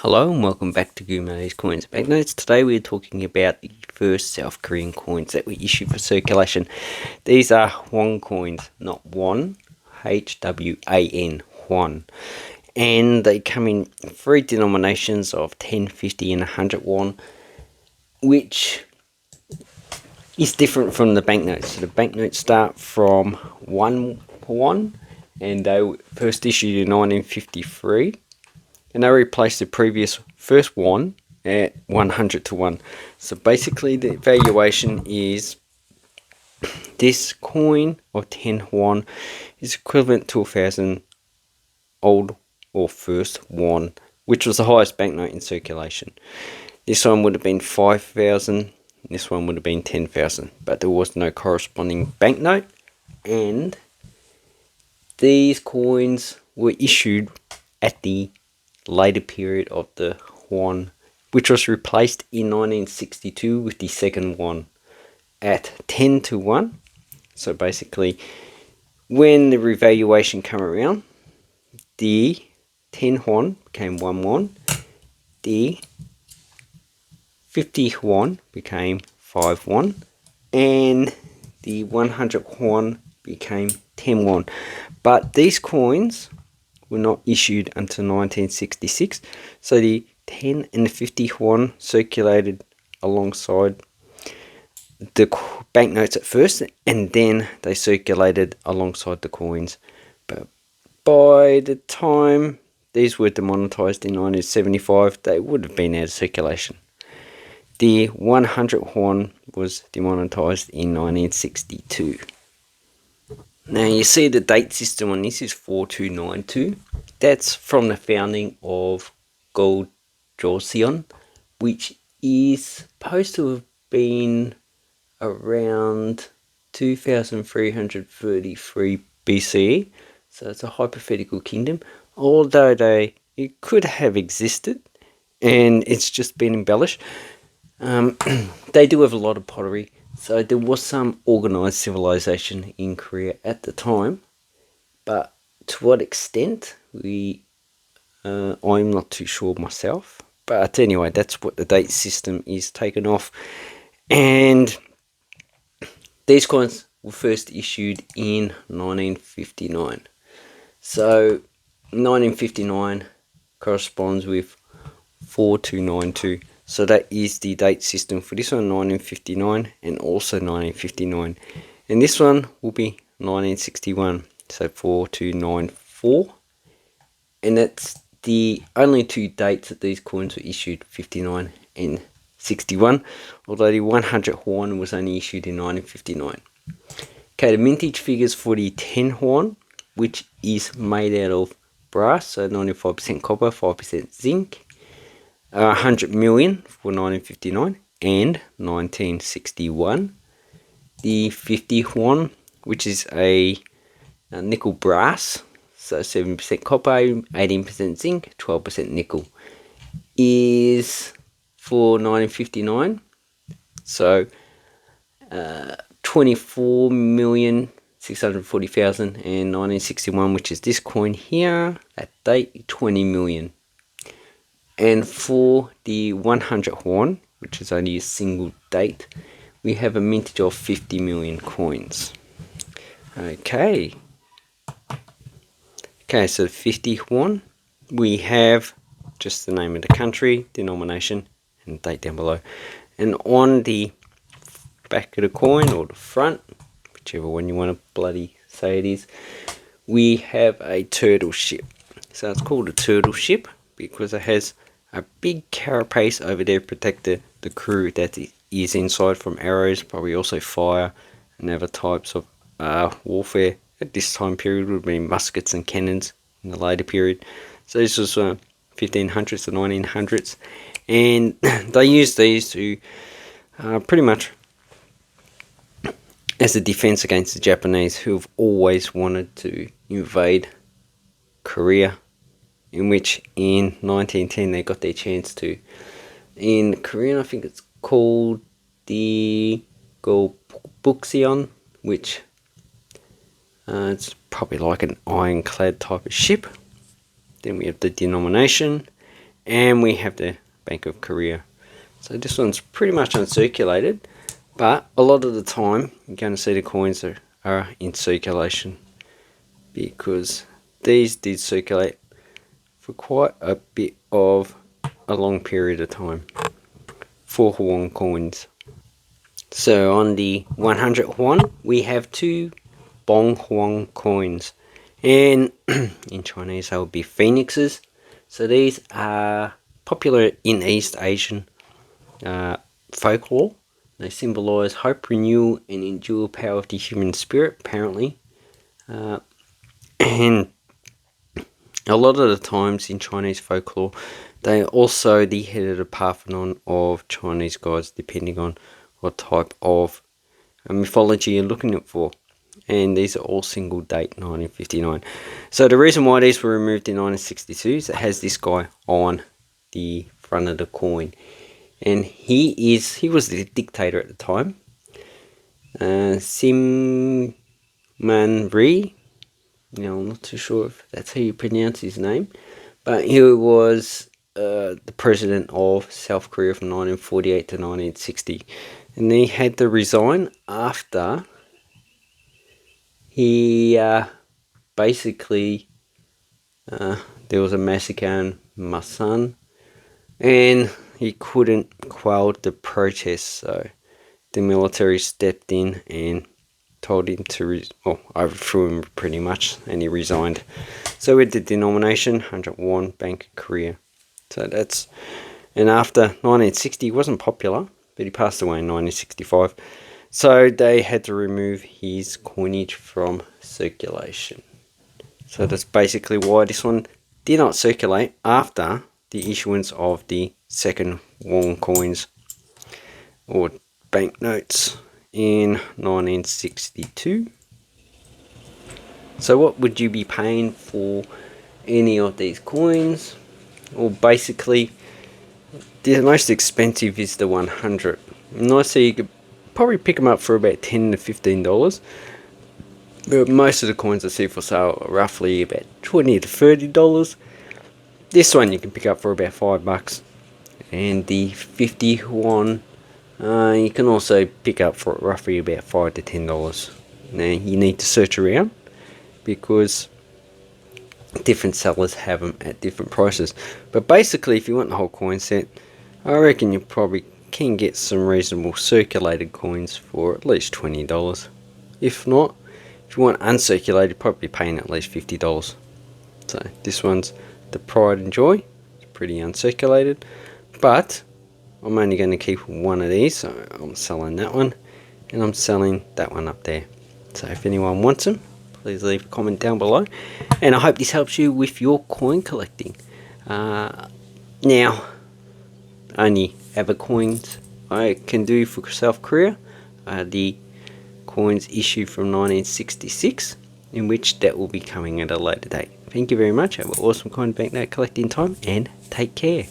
Hello and welcome back to Gumo's Coins and Banknotes. Today we're talking about the first South Korean coins that were issued for circulation. These are Hwan coins, not Won, H-W-A-N, Hwan. And they come in three denominations of 10, 50 and 100 Won, which is different from the banknotes. So the banknotes start from 1 Won and they were first issued in 1953. And they replaced the previous first Won at 100 to 1. So basically the valuation is this coin of 10 Won is equivalent to 1,000 old or first Won, which was the highest banknote in circulation. This one would have been 5,000, this one would have been 10,000, but there was no corresponding banknote, and these coins were issued at the later period of the Hwan, which was replaced in 1962 with the second Won at 10 to 1. So basically, when the revaluation came around, the 10 Hwan became 1 Won, the 50 Hwan became 5 Won, and the 100 Hwan became 10 Won. But these coins were not issued until 1966, so the 10 and the 50 Hwan circulated alongside the banknotes at first, and then they circulated alongside the coins. But by the time these were demonetized in 1975, they would have been out of circulation. The 100 Hwan was demonetized in 1962. Now you see the date system on this is 4292. That's from the founding of Gold Joseon, which is supposed to have been around 2333 BCE. So it's a hypothetical kingdom, although it could have existed and it's just been embellished. They do have a lot of pottery. So there was some organised civilization in Korea at the time, but to what extent, I'm not too sure myself. But anyway, that's what the date system is taken off. And these coins were first issued in 1959. So 1959 corresponds with 4292. So that is the date system for this one, 1959 and also 1959. And this one will be 1961, so 4294. And that's the only two dates that these coins were issued, 59 and 61, although the 100 Hwan was only issued in 1959. Okay, the mintage figures for the 10 Hwan, which is made out of brass, so 95% copper, 5% zinc. 100 million for 1959 and 1961. The 50 Hwan, which is a nickel brass, so 7% copper, 18% zinc, 12% nickel, is for 1959. So 24,640,000, and 1961, which is this coin here, at date 20 million. And for the 100 Hwan, which is only a single date, we have a mintage of 50 million coins. Okay, so 50 Hwan, we have just the name of the country, denomination, and date down below. And on the back of the coin, or the front, whichever one you want to bloody say it is, we have a turtle ship. So it's called a turtle ship because it has a big carapace over there to protect the crew that is inside from arrows, probably also fire and other types of warfare. At this time period would have been muskets and cannons in the later period. So this was 1500s to 1900s, and they used these to pretty much as a defense against the Japanese, who have always wanted to invade Korea, in which in 1910 they got their chance to. In Korean, I think it's called the Gobukseon, which it's probably like an ironclad type of ship. Then we have the denomination, and we have the Bank of Korea. So this one's pretty much uncirculated, but a lot of the time you're going to see the coins are in circulation, because these did circulate for quite a bit of a long period of time for Hwan coins. So on the 100 Hwan, we have 2 Bong Hwan coins, and in Chinese they will be phoenixes. So these are popular in East Asian folklore. They symbolise hope, renewal, and endure power of the human spirit, apparently. And a lot of the times in Chinese folklore, they are also the head of the Parthenon of Chinese gods, depending on what type of mythology you're looking at for. And these are all single date 1959. So the reason why these were removed in 1962 is it has this guy on the front of the coin, and he was the dictator at the time, Sim Man Ri. I'm not too sure if that's how you pronounce his name, but he was the president of South Korea from 1948 to 1960, and he had to resign after he basically there was a massacre in Masan, and he couldn't quell the protests, so the military stepped in and told him to overthrew him pretty much, and he resigned. So with the denomination 100 Won, Bank of Korea. So that's, and after 1960 he wasn't popular, but he passed away in 1965. So they had to remove his coinage from circulation. So that's basically why this one did not circulate after the issuance of the second Won coins or banknotes in 1962. So what would you be paying for any of these coins? Well, basically the most expensive is the 100. And I see you could probably pick them up for about $10 to $15. But most of the coins I see for sale are roughly about $20 to $30. This one you can pick up for about $5. And the 50 Won, you can also pick up for roughly about $5 to $10. Now you need to search around, because different sellers have them at different prices. But basically, if you want the whole coin set, I reckon you probably can get some reasonable circulated coins for at least $20. If not, if you want uncirculated, you're probably paying at least $50. So this one's the Pride and Joy. It's pretty uncirculated, but I'm only going to keep one of these, so I'm selling that one, and I'm selling that one up there. So if anyone wants them, please leave a comment down below, and I hope this helps you with your coin collecting. Now, only other coins I can do for South Korea are the coins issued from 1966, in which that will be coming at a later date. Thank you very much. Have an awesome coin banknote collecting time, and take care.